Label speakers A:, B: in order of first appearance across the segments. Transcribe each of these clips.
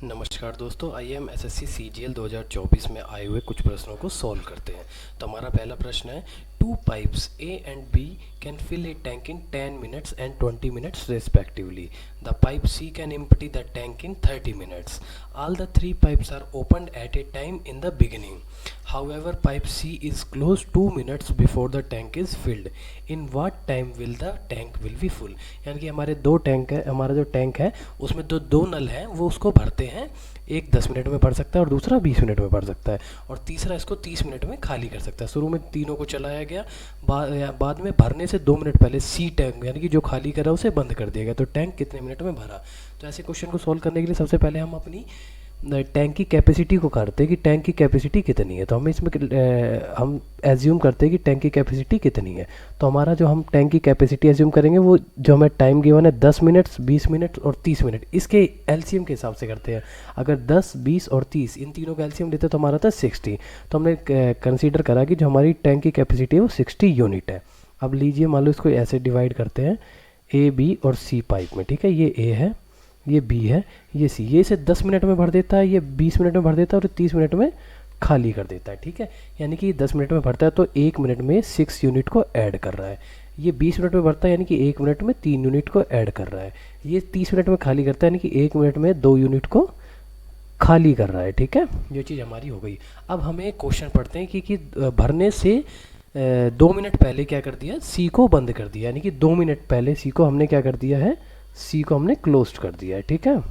A: नमस्कार दोस्तों, IIM SSC CGL 2024 में आए हुए कुछ प्रश्नों को सॉल्व करते हैं। तो हमारा पहला प्रश्न है, two pipes A and B can fill a tank in 10 minutes and 20 minutes respectively. The pipe C can empty the tank in 30 minutes. All the three pipes are opened at a time in the beginning. However, pipe C is closed 2 minutes before the tank is filled. In what time will the tank will be full? यानी कि हमारे दो tank है, हमारा जो tank है उसमें दो नल हैं, वो उसको भरते हैं। एक 10 मिनट में भर सकता है और दूसरा 20 मिनट में भर सकता है, और तीसरा इसको 30 मिनट में खाली कर सकता है। शुरू में तीनों को चलाया गया, बाद में भरने से 2 मिनट पहले सी टैंक यानी कि जो खाली करा उसे बंद कर दिया गया। तो टैंक कितने मिनट में भरा? तो ऐसे क्वेश्चन को सॉल्व करने के लिए सबसे पहले हम अपनी टैंक की कैपेसिटी को करते हैं कि टैंक की कैपेसिटी कितनी है। तो हमें इसमें हम एज्यूम करते हैं कि टैंक की कैपेसिटी कितनी है। तो हमारा जो हम टैंक की कैपेसिटी एज्यूम करेंगे वो जो हमें टाइम गिवन है 10 मिनट्स, 20 मिनट और 30 मिनट, इसके एलसीएम के हिसाब से करते हैं। अगर 10, 20 और 30 इन तीनों का एलसीएम लेते हैं तो हमारा था 60। तो हमने कंसीडर करा कि जो हमारी टैंक की कैपेसिटी है वो 60 यूनिट है। अब लीजिए, मान लो इसको ऐसे डिवाइड करते हैं ए, बी और सी पाइप में। ठीक है, ये ए है, ये बी है, ये सी। ये इसे 10 मिनट में भर देता है, ये 20 मिनट में भर देता है और 30 मिनट में खाली कर देता है। ठीक है, यानी कि 10 मिनट में भरता है तो 1 मिनट में 6 यूनिट को ऐड कर रहा है। ये 20 मिनट में भरता है यानी कि 1 मिनट में 3 यूनिट को ऐड कर रहा है। ये 30 मिनट में खाली करता है यानी कि 1 मिनट में 2 यूनिट को खाली कर रहा है। ठीक है, ये चीज़ हमारी हो गई। अब हमें क्वेश्चन पढ़ते हैं कि भरने से 2 मिनट पहले क्या कर दिया, सी को बंद कर दिया, यानी कि 2 मिनट पहले सी को हमने क्या कर दिया है, सी को हमने क्लोज कर दिया है। ठीक है,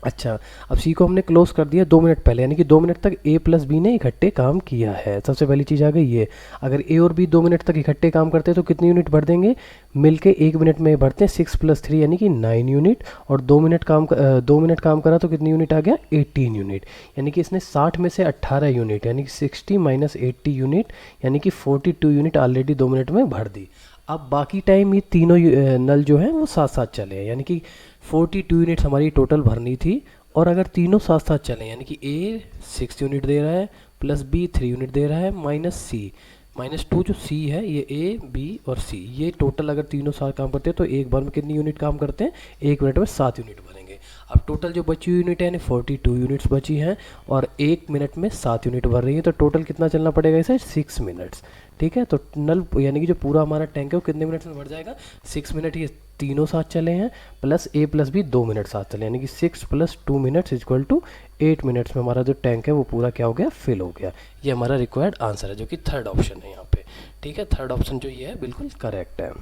A: अच्छा, अब सी को हमने क्लोज कर दिया 2 मिनट पहले, यानी कि 2 मिनट तक ए प्लस बी ने इकट्ठे काम किया है। सबसे पहली चीज़ आ गई ये। अगर ए और बी 2 मिनट तक इकट्ठे काम करते हैं तो कितनी यूनिट भर देंगे? मिलके 1 मिनट में भरते हैं 6 + 3 यानी कि 9 यूनिट। और 2 मिनट काम करा तो कितनी यूनिट आ गया? 18 यूनिट। यानी कि इसने 60 में से 18 यूनिट यानी कि 60 - 80 यूनिट यानी कि 42 यूनिट ऑलरेडी 2 मिनट में भर दी। अब बाकी टाइम ये तीनों नल जो हैं वो साथ साथ चले हैं, यानी कि 42 यूनिट्स हमारी टोटल भरनी थी। और अगर तीनों साथ साथ चलें यानी कि ए 6 यूनिट दे रहा है, प्लस बी 3 यूनिट दे रहा है, माइनस सी -2 जो सी है, ये ए, बी और सी, ये टोटल अगर तीनों साथ काम करते हैं तो एक बार में कितनी यूनिट काम करते हैं? 1 मिनट में 7 यूनिट भरेंगे। अब टोटल जो बची हुई यूनिट है यानी 42 यूनिट्स बची हैं और 1 मिनट में 7 यूनिट भर रही है, तो टोटल कितना चलना पड़ेगा इसे? 6 मिनट्स। ठीक है, तो नल यानी कि जो पूरा हमारा टैंक है वो कितने मिनट्स में भर जाएगा? 6 मिनट। ये तीनों साथ चले हैं, प्लस ए प्लस बी 2 मिनट साथ चले, यानी कि 6 + 2 मिनट्स = 8 मिनट्स में हमारा जो टैंक है वो पूरा क्या हो गया? फिल हो गया। ये हमारा रिक्वायर्ड आंसर है जो कि थर्ड ऑप्शन है यहाँ पे। ठीक है, थर्ड ऑप्शन जो ये है बिल्कुल करेक्ट है।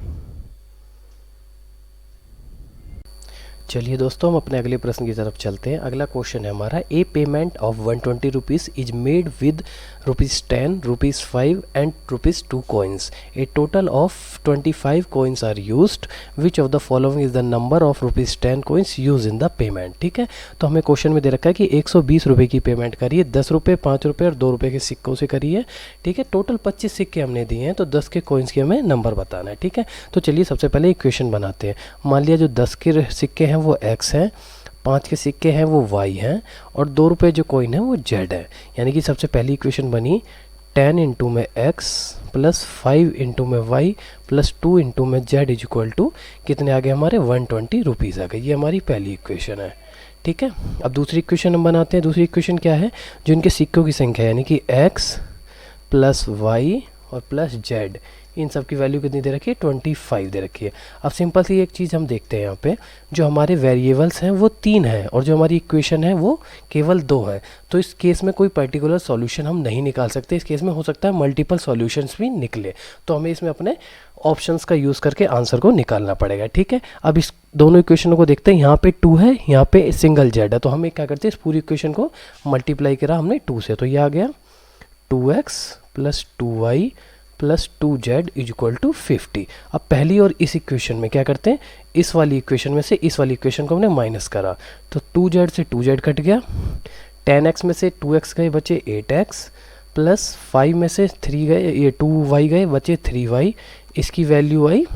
A: चलिए दोस्तों, हम अपने अगले प्रश्न की तरफ चलते हैं। अगला क्वेश्चन है हमारा, a payment of 120 rupees is made with ₹10, ₹5 and ₹2 coins. A total of 25 coins are used. Which of the following is the number of ₹10 coins use in the payment? ठीक है, तो हमें क्वेश्चन में दे रखा है कि 120 रुपये की पेमेंट करिए, 10 रुपये, 5 रुपये और 2 रुपये के सिक्कों से करिए। ठीक है, टोटल 25 सिक्के हमने दिए हैं, तो 10 के कॉइन्स की हमें नंबर बताना है। ठीक है, तो चलिए सबसे पहले इक्वेशन बनाते हैं। मान लिया जो 10 के सिक्के हैं वो x है, 5 के सिक्के हैं वो y हैं और 2 रुपये जो कॉइन है वो z है। यानी कि सबसे पहली इक्वेशन बनी 10 × में x प्लस 5 × में y प्लस 2 × में z = कितने आ गए हमारे? 120 रुपीज़ आ गए। ये हमारी पहली इक्वेशन है। ठीक है, अब दूसरी इक्वेशन हम बनाते हैं। दूसरी इक्वेशन क्या है? जो इनके सिक्कों की संख्या यानी कि x प्लस y और प्लस z, इन सब की वैल्यू कितनी दे रखी है? 25 दे रखी है। अब सिंपल सी एक चीज़ हम देखते हैं यहाँ पे, जो हमारे वेरिएबल्स हैं वो 3 हैं और जो हमारी इक्वेशन है वो केवल 2 है। तो इस केस में कोई पर्टिकुलर सॉल्यूशन हम नहीं निकाल सकते। इस केस में हो सकता है मल्टीपल सॉल्यूशंस भी निकले, तो हमें इसमें अपने ऑप्शंस का यूज़ करके आंसर को निकालना पड़ेगा। ठीक है, अब इस दोनों इक्वेशनों को देखते हैं। यहाँ पे 2 है, यहाँ पे सिंगल z है, तो हमें क्या करते हैं, इस पूरी इक्वेशन को मल्टीप्लाई करा हमने 2 से, तो ये आ गया 2x plus 2y plus 2z = 50। अब पहली और इस इक्वेशन में क्या करते हैं, इस वाली इक्वेशन में से इस वाली इक्वेशन को हमने माइनस करा, तो 2z से 2z कट गया, 10x में से 2x गए बचे 8x, प्लस 5 में से 3 गए, ये 2y गए बचे 3y। इसकी वैल्यू आई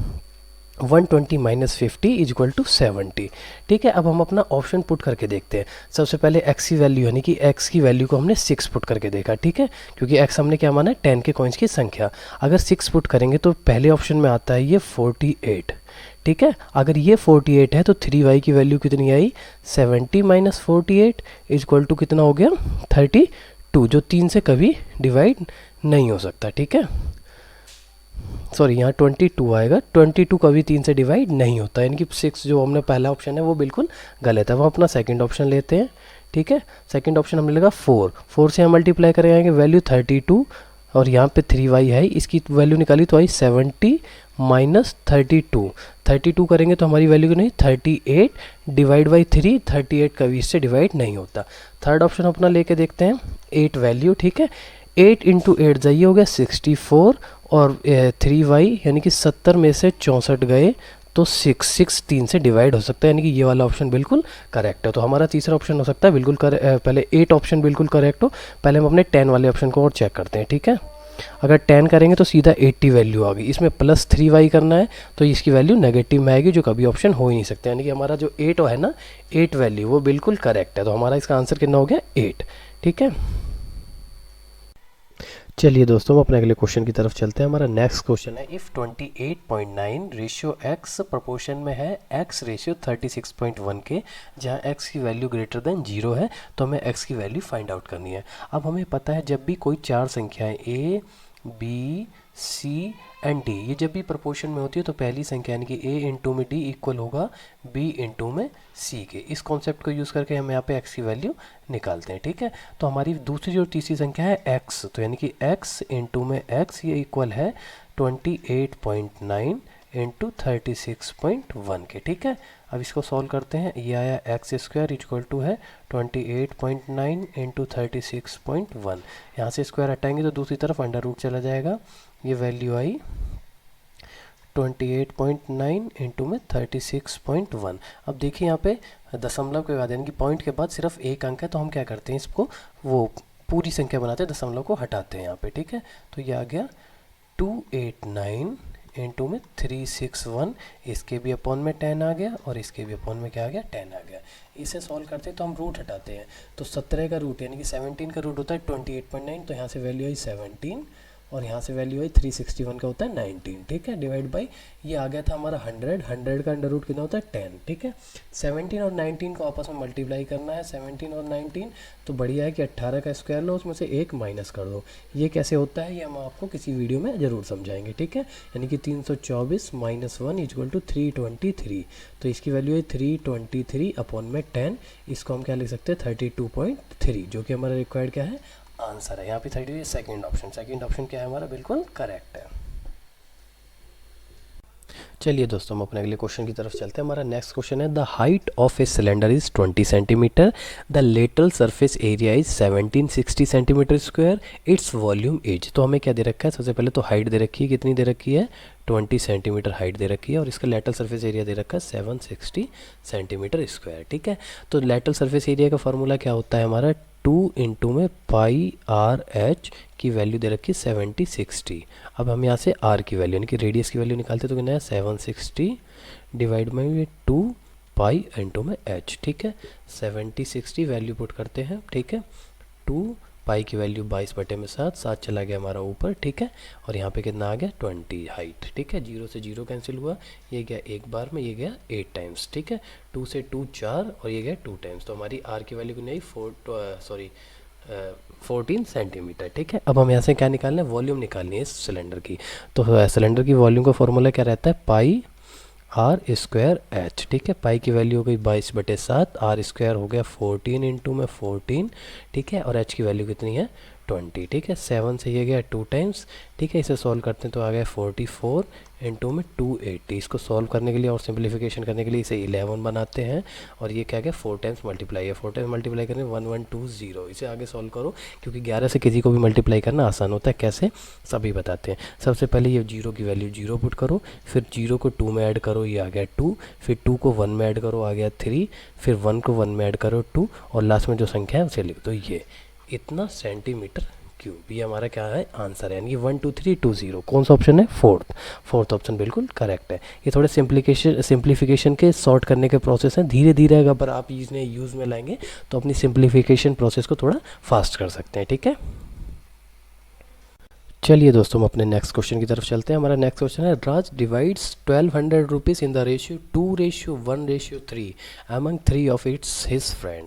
A: 120 - 50 = 70। ठीक है, अब हम अपना ऑप्शन पुट करके देखते हैं। सबसे पहले x की वैल्यू यानी कि x की वैल्यू को हमने 6 पुट करके देखा। ठीक है, क्योंकि x हमने क्या माना है? 10 के कॉइन्स की संख्या। अगर 6 पुट करेंगे तो पहले ऑप्शन में आता है ये 48। ठीक है। अगर ये 48 है तो 3y की वैल्यू कितनी आई, 70 माइनस 48 इक्वल टू कितना हो गया, 32, जो 3 से कभी डिवाइड नहीं हो सकता, ठीक है। सॉरी, यहाँ 22 आएगा, 22 कभी 3 से डिवाइड नहीं होता, यानी कि 6 जो हमने पहला ऑप्शन है वो बिल्कुल गलत है। वो अपना सेकंड ऑप्शन लेते हैं, ठीक है। सेकंड ऑप्शन हमने लगा 4 से हम मल्टीप्लाई करेंगे वैल्यू 32, और यहाँ पे 3y है, इसकी वैल्यू निकाली तो आई 70 माइनस 32 करेंगे तो हमारी वैल्यू नहीं 38 डिवाइड बाई 3, 38 कभी इससे डिवाइड नहीं होता। थर्ड ऑप्शन अपना लेके देखते हैं, 8 वैल्यू, ठीक है। 8 इंटू 8 जाइए हो गया 64, और 3y यानी कि 70 में से 64 गए तो 6 3 से डिवाइड हो सकता है, यानी कि ये वाला ऑप्शन बिल्कुल करेक्ट है। तो हमारा तीसरा ऑप्शन हो सकता है बिल्कुल पहले 8 ऑप्शन बिल्कुल करेक्ट हो, पहले हम अपने 10 वाले ऑप्शन को और चेक करते हैं, ठीक है। अगर 10 करेंगे तो सीधा 80 वैल्यू आ गई, इसमें प्लस 3y करना है तो इसकी वैल्यू नेगेटिव में आएगी, जो कभी ऑप्शन हो ही नहीं सकता, यानी कि हमारा जो 8 है ना, 8 वैल्यू वो बिल्कुल करेक्ट है। तो हमारा इसका आंसर कितना हो गया, 8, ठीक है। चलिए दोस्तों, हम अपने अगले क्वेश्चन की तरफ चलते हैं। हमारा नेक्स्ट क्वेश्चन है, इफ़ 28.9 रेशियो x प्रोपोर्शन में है x रेशियो 36.1 के, जहाँ x की वैल्यू ग्रेटर देन 0 है, तो हमें x की वैल्यू फाइंड आउट करनी है। अब हमें पता है जब भी कोई चार संख्याएं a, b, c and d ये जब भी प्रोपोर्शन में होती है तो पहली संख्या यानी कि a इंटू में d इक्वल होगा b इंटू में c के। इस कॉन्सेप्ट को यूज़ करके हम यहाँ पे x की वैल्यू निकालते हैं, ठीक है। तो हमारी दूसरी और तीसरी संख्या है x, तो यानी कि x इंटू में x ये इक्वल है 28.9 इंटू 36.1 के, ठीक है। अब इसको सॉल्व करते हैं, ये आया एक्स स्क्वायर इक्वल टू है 28.9 इंटू 36.1, यहाँ से स्क्वायर हटाएंगे तो दूसरी तरफ अंडर रूट चला जाएगा, ये वैल्यू आई 28.9 इंटू में 36.1। अब देखिए यहाँ पे दशमलव के बाद यानी कि पॉइंट के बाद सिर्फ एक अंक है, तो हम क्या करते हैं, इसको वो पूरी संख्या बनाते हैं, दशमलव को हटाते हैं यहाँ पे, ठीक है। तो ये आ गया 289 इंटू में 361, इसके भी अपॉन में 10 आ गया और इसके भी अपॉन में क्या आ गया, 10 आ गया। इसे सॉल्व करते हैं तो हम रूट हटाते हैं, तो 17 का रूट यानी कि 17 का रूट होता है 28.9, तो यहाँ से वैल्यू आई 17 और यहाँ से वैल्यू आई 361 का होता है 19, ठीक है। डिवाइड बाई ये आ गया था हमारा 100 का अंडर रूट कितना होता है 10, ठीक है। 17 और 19 को आपस में मल्टीप्लाई करना है, 17 और 19, तो बढ़िया है कि 18 का स्क्वायर लो, उसमें से एक माइनस कर दो। ये कैसे होता है ये हम आपको किसी वीडियो में ज़रूर समझाएंगे, ठीक है। यानी कि 324 माइनस 1 इक्वल टू 323, तो इसकी वैल्यू है 323 अपॉन में 10, इसको हम क्या लिख सकते हैं 32.3, जो कि हमारा रिक्वायर्ड क्या है, आंसर है। यहाँ पे 30 सेकंड ऑप्शन क्या है हमारा, बिल्कुल करेक्ट है। चलिए दोस्तों, हम अपने अगले क्वेश्चन की तरफ चलते हैं। हमारा नेक्स्ट क्वेश्चन है, the height of a cylinder is 20 centimetre, the lateral surface area is 1760 centimetre square, its volume is. तो हमें क्या दे रखा है, सबसे पहले तो हाइट दे रखी है, कितनी दे रखी है 20 सेंटीमीटर हाइट दे रखी है, और इसका लेटरल सरफेस एरिया दे रखा है 760 सेंटीमीटर स्क्वायर, ठीक है। तो लेटरल सरफेस एरिया का फॉर्मूला क्या होता है हमारा, 2 इंटू में पाई आर एच की वैल्यू दे रखी है 7060। अब हम यहाँ से आर की वैल्यू यानी कि रेडियस की वैल्यू निकालते तो कितना है 760 डिवाइड में 2 पाई इंटू में एच, ठीक है। 7060 वैल्यू पुट करते हैं, ठीक है। 2 पाई की वैल्यू 22/7, 7 चला गया हमारा ऊपर, ठीक है। और यहाँ पे कितना आ गया 20 हाइट, ठीक है। 0 से 0 कैंसिल हुआ, ये गया एक बार में, ये गया 8 टाइम्स, ठीक है। 2 से 2 4 और ये गया 2 टाइम्स, तो हमारी आर की वैल्यू कितनी आई 14 सेंटीमीटर, ठीक है। अब हम यहाँ से क्या निकालना है, वॉल्यूम निकालनी है इस सिलेंडर की। तो सिलेंडर की वॉल्यूम का फॉर्मूला क्या रहता है, पाई आर स्क्वायर एच, ठीक है। पाई की वैल्यू हो गई 22/7, आर स्क्वायर हो गया 14 इंटू में 14, ठीक है। और एच की वैल्यू कितनी है 20, ठीक है। 7 से ये गया 2 टाइम्स, ठीक है। इसे सॉल्व करते हैं तो आ गया 44 इंटू में 280। इसको सॉल्व करने के लिए और सिंप्लीफिकेशन करने के लिए इसे 11 बनाते हैं, और ये क्या गया 4 टाइम्स मल्टीप्लाई है, 4 टाइम्स मल्टीप्लाई करने 1120। इसे आगे सॉल्व करो, क्योंकि 11 से किसी को भी मल्टीप्लाई करना आसान होता है, कैसे सभी बताते हैं। सबसे पहले ये 0 की वैल्यू 0 पुट करो, फिर 0 को 2 में ऐड करो, ये आ गया 2, फिर 2 को 1 में ऐड करो, आ गया 3, फिर 1 को 1 में ऐड करो 2, और लास्ट में जो संख्या है उसे लिख दो, ये इतना सेंटीमीटर क्यूब। ये हमारा क्या है आंसर है, यानी कि 12320। कौन सा ऑप्शन है, फोर्थ ऑप्शन बिल्कुल करेक्ट है। ये थोड़े सिंप्लीफिकेशन के सॉर्ट करने के प्रोसेस हैं, धीरे धीरे अगर आप इन्हें यूज़ में लाएंगे तो अपनी सिंप्लीफिकेशन प्रोसेस को थोड़ा फास्ट कर सकते हैं, ठीक है। चलिए दोस्तों हम अपने नेक्स्ट क्वेश्चन की तरफ चलते हैं। हमारा नेक्स्ट क्वेश्चन है, Raj divides 1200 rupees in the ratio 2:1:3 among three of its his friend.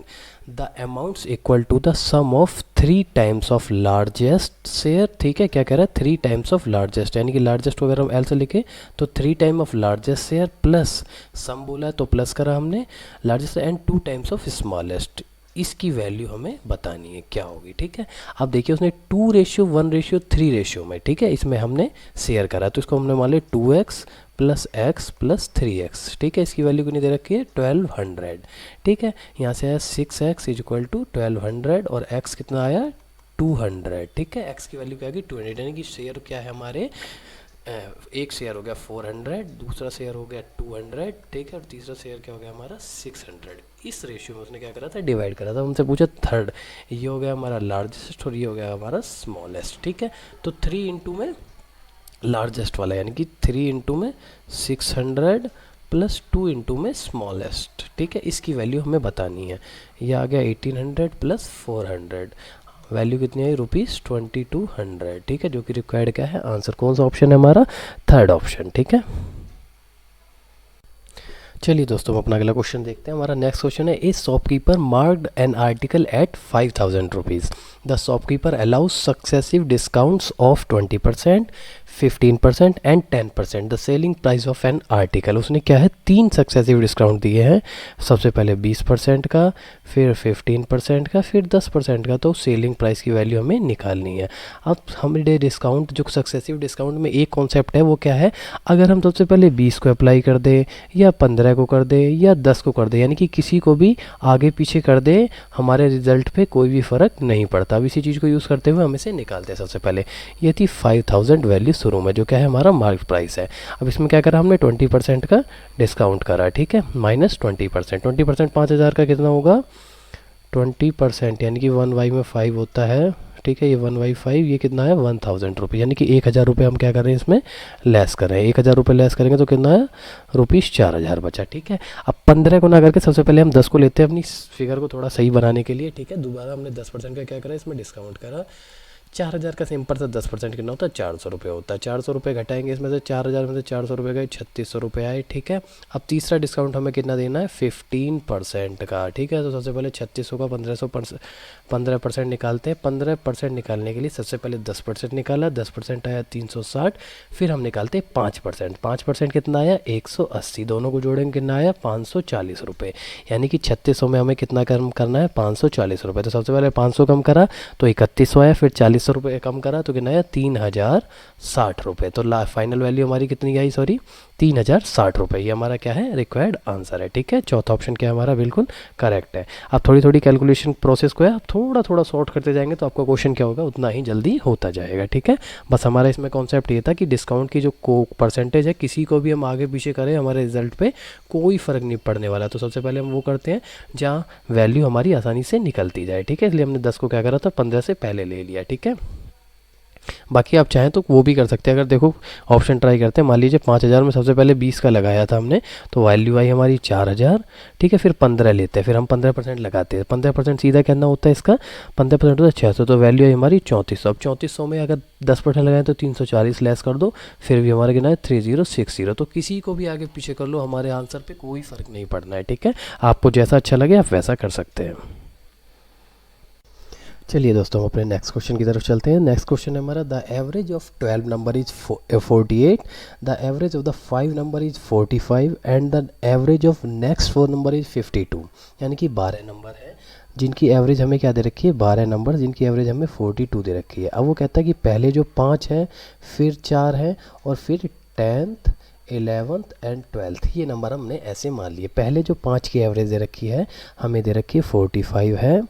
A: The amounts equal to the sum of 3 times of largest share. ठीक है, क्या कह रहा है, 3 टाइम्स ऑफ लार्जेस्ट, यानी कि लार्जेस्ट को अगर हम एल से लिखे तो 3 time of largest share plus sum बोला है तो प्लस करा हमने largest and 2 times of smallest. इसकी वैल्यू हमें बतानी है क्या होगी। ठीक है, अब देखिए उसने 2:1:3 रेशियो में, ठीक है, इसमें हमने शेयर करा तो इसको हमने मान लिया 2x plus x plus 3x। ठीक है, इसकी वैल्यू कितनी दे रखी है 1200। ठीक है, यहाँ से आया 6x इज इक्वल टू 1200 और x कितना आया 200। ठीक है, x की वैल्यू क्या आएगी 200, यानी कि शेयर क्या है हमारे, एक शेयर हो गया 400, दूसरा शेयर हो गया 200, ठीक है, और तीसरा शेयर क्या हो गया हमारा 600। इस रेशियो में उसने क्या करा था, डिवाइड करा था। हमसे पूछा थर्ड, ये हो गया हमारा लार्जेस्ट और ये हो गया हमारा स्मॉलेस्ट। ठीक है, तो 3 इंटू में लार्जेस्ट वाला, यानी कि 3 इंटू में 600 प्लस 2 इंटू में स्मॉलेस्ट। ठीक है, इसकी वैल्यू हमें बतानी है। ये आ गया 1800 प्लस 400, वैल्यू कितनी आई ₹2200। ठीक है, जो कि रिक्वायर्ड क्या है आंसर, कौन सा ऑप्शन है हमारा, थर्ड ऑप्शन। ठीक है, चलिए दोस्तों हम अपना अगला क्वेश्चन देखते हैं। हमारा नेक्स्ट क्वेश्चन है, a shopkeeper marked an article at 5000 rupees. The shopkeeper allows successive discounts of 20%, 15% and 10%। The selling price of an article, उसने क्या है 3 सक्सेसिव डिस्काउंट दिए हैं। सबसे पहले 20% का, फिर 15% का, फिर 10% का। तो सेलिंग प्राइस की वैल्यू हमें निकालनी है। अब हमारे डिस्काउंट, जो सक्सेसिव डिस्काउंट में एक कॉन्सेप्ट है वो क्या है, अगर हम सबसे पहले 20 को अप्लाई कर दें या 15 को कर दे या 10 को कर दे, यानी कि किसी को भी आगे पीछे कर दे, हमारे रिजल्ट पे कोई भी फ़र्क नहीं पड़ता। अब इसी चीज़ को यूज़ करते हुए हम इसे निकालते हैं। सबसे पहले ये थी 5000 वैल्यू शुरू में, जो क्या है हमारा मार्केट प्राइस है। अब इसमें क्या करा हमने 20% का डिस्काउंट करा। ठीक है, माइनस 20%, 20% 5000 का कितना होगा 20%, यानी कि 1/5 होता है। ठीक है, ये 1/5, ये कितना है 1000 रुपये, यानी कि 1000 रुपये हम क्या कर रहे हैं इसमें लेस कर रहे हैं। 1000 रुपये लेस करेंगे तो कितना है ₹4000 बचा। ठीक है, अब 15 को ना करके सबसे पहले हम 10 को लेते हैं अपनी फिगर को थोड़ा सही बनाने के लिए। ठीक है, दोबारा हमने 10% का क्या करा, इसमें डिस्काउंट करा। 4000 का सिंपल सा 10% कितना होता है 400 रुपये होता है। 400 रुपये घटाएंगे इसमें से, 4000 में से 400 रुपये गए, 3600 रुपये आए। ठीक है, अब तीसरा डिस्काउंट हमें कितना देना है 15% का। ठीक है, तो सबसे पहले 3600 का 15% निकालते हैं। 15% निकालने के लिए सबसे पहले 10% निकाला, 10% आया 360, फिर हम निकालते हैं 5%। 5% कितना आया 180, दोनों को जोड़ेंगे कितना आया 540 रुपये, यानी कि 3600 में हमें कितना कम करना है 540 रुपये। तो सबसे पहले 500 कम करा तो 3100 आया, फिर 4000 रुपये कम करा तो कितना आया 3060 रुपये। तो फाइनल वैल्यू हमारी कितनी आई, सॉरी 3060 रुपये। ये हमारा क्या है रिक्वायर्ड आंसर है। ठीक है, चौथा ऑप्शन क्या हमारा बिल्कुल करेक्ट है। अब थोड़ी थोड़ी कैलकुलेशन प्रोसेस को है आप थोड़ा थोड़ा शॉर्ट करते जाएंगे तो आपका क्वेश्चन क्या होगा उतना ही जल्दी होता जाएगा। ठीक है, बस हमारा इसमें कॉन्सेप्ट ये था कि डिस्काउंट की जो परसेंटेज है किसी को भी हम आगे पीछे करें हमारे रिजल्ट पे कोई फ़र्क नहीं पड़ने वाला। तो सबसे पहले हम वो करते हैं जहाँ वैल्यू हमारी आसानी से निकलती जाए। ठीक है, इसलिए हमने 10 को क्या करा था 15 से पहले ले लिया। ठीक है, बाकी आप चाहें तो वो भी कर सकते हैं। अगर देखो ऑप्शन ट्राई करते हैं, मान लीजिए 5000 में सबसे पहले 20 का लगाया था हमने, तो वैल्यू आई हमारी 4000। ठीक है, फिर 15 लेते हैं, फिर हम 15% लगाते हैं। 15% सीधा कितना होता है इसका 15% होता है 600, तो वैल्यू आई हमारी 3400। अब 3400 में अगर 10% लगाएं तो 340 लेस कर दो, फिर भी हमारा कितना है 3060। तो किसी को भी आगे पीछे कर लो, हमारे आंसर पर कोई फ़र्क नहीं पड़ना है। ठीक है, आपको जैसा अच्छा लगे आप वैसा कर सकते हैं। चलिए दोस्तों हम अपने नेक्स्ट क्वेश्चन की तरफ चलते हैं। नेक्स्ट क्वेश्चन है हमारा, the average of 12 number is 48, the average of the 5 number is 45 and the average of next 4 number is 52। यानी कि 12 नंबर है जिनकी एवरेज हमें क्या दे रखी है 12 नंबर जिनकी एवरेज हमें 42 दे रखी है। अब वो कहता है कि पहले जो 5 है, फिर 4 है और फिर 10th 11th एंड 12th, ये नंबर हमने ऐसे मान लिए। पहले जो 5 की एवरेज दे रखी है हमें दे रखी है 45 है।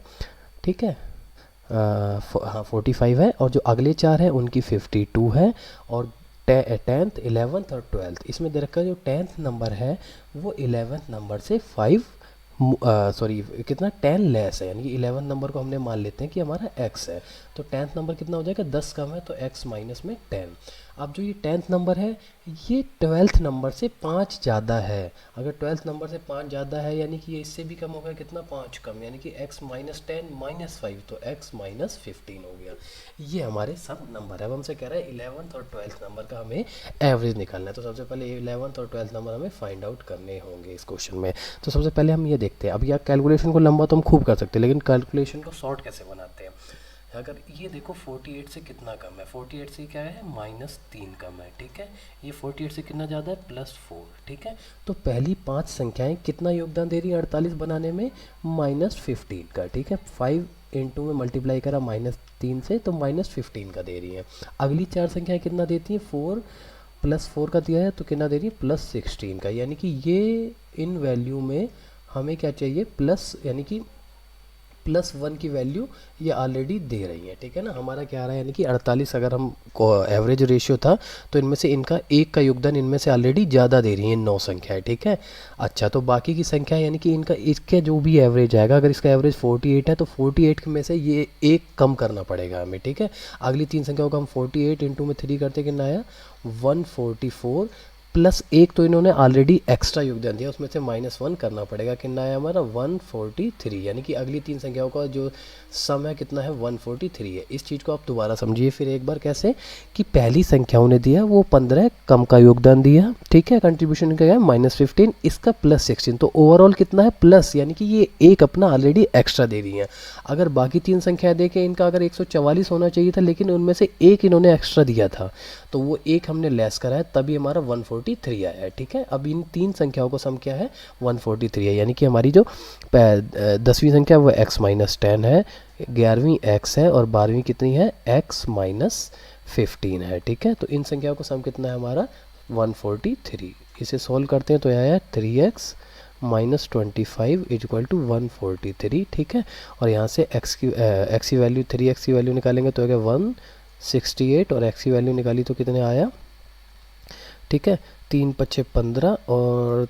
A: ठीक है, हाँ 45 है, और जो अगले 4 हैं उनकी 52 है, और 10th 11th और 12th इसमें दे रखा है जो 10th नंबर है वो 11th नंबर से 5 सॉरी कितना 10 लेस है, यानी कि 11 नंबर को हमने मान लेते हैं कि हमारा x है। तो 10th नंबर कितना हो जाएगा 10 कम है तो x माइनस में 10। अब जो ये 10th नंबर है ये 12th नंबर से 5 ज़्यादा है। अगर 12th नंबर से 5 ज़्यादा है यानी कि ये इससे भी कम होगा, कितना 5 कम, यानी कि x माइनस 10 माइनस 5, तो x माइनस 15 हो गया। ये हमारे सब नंबर है। अब हमसे कह रहा है 11th और 12th नंबर का हमें एवरेज निकालना है। तो सबसे पहले 11th और 12th नंबर हमें फाइंड आउट करने होंगे इस क्वेश्चन में। तो सबसे पहले हम ये देखते हैं। अब यह कैलकुलेशन को लंबा तो हम खूब कर सकते हैं, लेकिन कैलकुलेशन को शॉर्ट कैसे बनाते हैं। अगर ये देखो 48 से कितना कम है, 48 से क्या है -3 कम है, ठीक है। ये 48 से कितना ज़्यादा है +4, ठीक है। तो पहली 5 संख्याएं कितना योगदान दे रही है 48 बनाने में, -15 का, ठीक है। 5 इंटू में मल्टीप्लाई करा -3 से तो -15 का दे रही है। अगली 4 संख्याएं कितना देती हैं, 4 + 4 का दिया है तो कितना दे रही है +16 का, यानी कि ये इन वैल्यू में हमें क्या चाहिए प्लस, यानी कि +1 की वैल्यू ये ऑलरेडी दे रही है, ठीक है ना। हमारा क्या आ रहा है, यानी कि 48 अगर हम एवरेज रेशियो था तो इनमें से इनका एक का योगदान इनमें से ऑलरेडी ज़्यादा दे रही है 9 संख्याएं, ठीक है। अच्छा, तो बाकी की संख्या यानी कि इनका इसके जो भी एवरेज आएगा, अगर इसका एवरेज 48 है तो 48 में से ये एक कम करना पड़ेगा हमें, ठीक है। अगली 3 संख्याओं का हम 48 इंटू में 3 करते कितना आया 144 प्लस एक तो इन्होंने ऑलरेडी एक्स्ट्रा योगदान दिया, उसमें से -1 करना पड़ेगा, कितना है हमारा 143, यानी कि अगली 3 संख्याओं का जो सम है कितना है 143 है। इस चीज़ को आप दोबारा समझिए फिर एक बार, कैसे कि पहली संख्याओं ने दिया वो 15 कम का योगदान दिया, ठीक है। कंट्रीब्यूशन क्या है -15, इसका +16, तो ओवरऑल कितना है प्लस, यानी कि ये एक अपना ऑलरेडी एक्स्ट्रा दे रही है। अगर बाकी 3 संख्या देखें इनका अगर 144 होना चाहिए था, लेकिन उनमें से एक इन्होंने एक्स्ट्रा दिया था तो वो एक हमने लेस करा है, तभी हमारा 143 आया है, ठीक है। अब इन 3 संख्याओं को सम क्या है 143 है, यानी कि हमारी जो 10वीं संख्या वो x माइनस 10 है, 11वीं x है और 12वीं कितनी है x माइनस 15 है, ठीक है। तो इन संख्याओं को सम कितना है हमारा 143। इसे सॉल्व करते हैं तो यह आया 3x माइनस 25 इक्वल टू 143, ठीक है। और यहाँ से x की वैल्यू 3x की वैल्यू निकालेंगे तो आएगा 168 और x की वैल्यू निकाली तो कितने आया, ठीक है। 3 × 15 और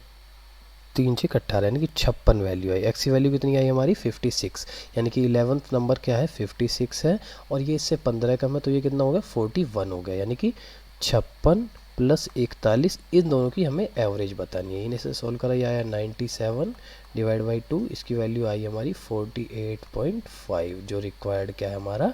A: 3 × 18 यानी कि 56 वैल्यू आई। x की वैल्यू कितनी आई हमारी 56, यानी कि 11th नंबर क्या है 56 है और ये इससे 15 कम है तो ये कितना हो गया 41 हो गया, यानी कि 56 + 41, इन दोनों की हमें एवरेज बतानी है। इन्हें से सोल्व करा, ये आया 97 डिवाइड बाई 2, इसकी वैल्यू आई हमारी 48.5, जो रिक्वायर्ड क्या है हमारा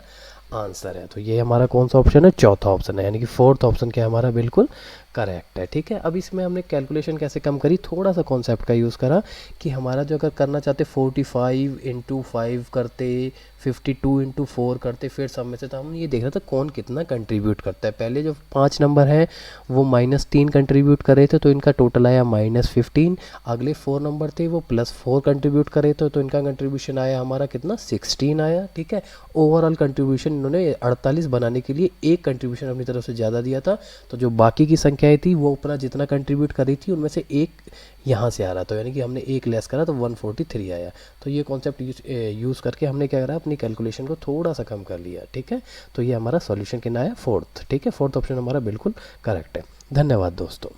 A: आंसर है। तो ये हमारा कौन सा ऑप्शन है, चौथा ऑप्शन है, यानी कि 4th ऑप्शन क्या हमारा बिल्कुल करेक्ट है, ठीक है। अब इसमें हमने कैलकुलेशन कैसे कम करी, थोड़ा सा कॉन्सेप्ट का यूज़ करा कि हमारा जो अगर करना चाहते 45 × 5 करते, 52 × 4 करते, फिर सब में से तो हम ये देख रहे थे कौन कितना कंट्रीब्यूट करता है। पहले जो 5 नंबर है वो -3 कंट्रीब्यूट कर रहे थे तो इनका टोटल आया -15। अगले 4 नंबर थे वो +4 कंट्रीब्यूट कर रहे थे तो इनका कंट्रीब्यूशन आया हमारा कितना 16 आया, ठीक है। ओवरऑल कंट्रीब्यूशन इन्होंने 48 बनाने के लिए एक कंट्रीब्यूशन अपनी तरफ से ज़्यादा दिया था, तो जो बाकी की संख्याएं थी वो अपना जितना कंट्रीब्यूट कर रही थी उनमें से एक यहाँ से आ रहा था, यानी कि हमने एक लेस करा तो 143 आया। तो ये कॉन्सेप्ट यूज़ करके हमने क्या करा, अपनी कैलकुलेशन को थोड़ा सा कम कर लिया, ठीक है। तो ये हमारा सॉल्यूशन कितना आया 4th, ठीक है। 4th ऑप्शन हमारा बिल्कुल करेक्ट है। धन्यवाद दोस्तों।